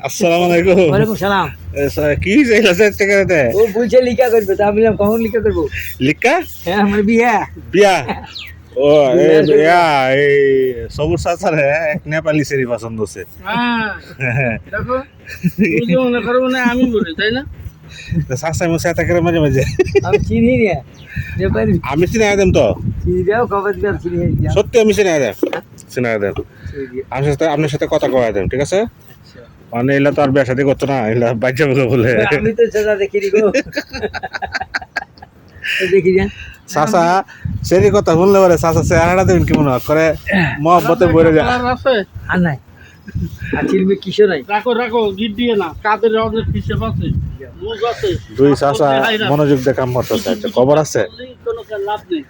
আসসালামু আলাইকুম। ওয়ালাইকুম সালাম। কি চাইলাছে টেকাতে? ও বুঝে লিখা করবে তা আমি বললাম কখন লিখা করবো? লিখা হ্যাঁ আমার বিয়া। বিয়া। ও এই সবুজ চাচার এক নেপালি সেরি পছন্দ হচ্ছে। দেখো মনে করো মানে আমি বলি তাই না? চাচা মশাই থাকে মাঝে মাঝে। আমি চিনি না নেপালি। আমি চিনি দেম তো চিনি দাও কবে দিলাম চিনি দিয়া। সত্যি আমি চিনি দেম দেম আপনার সাথে কথা কয়া দেম ঠিক আছে। মানে এলা তো আর বিয়া শাদী করতো না, এলা বাচ্চা বলে। আমি তো সেটা দেখিনি গো। দেখি যা চাচা সেরি কথা শুনলে পারে চাচা চেহারাটা দেবেন কেমন করে মহব্বতে ভরে যায়। আর নাই আর চিনবে কিশোর নাই। রাখো রাখো গিট দিয়ে না কাদের রদের পিছে পাচ্ছে মুখ আছে দুই চাচা মনোযোগ দিয়ে কাম করতে খবর আছে। কোনো লাভ নেই।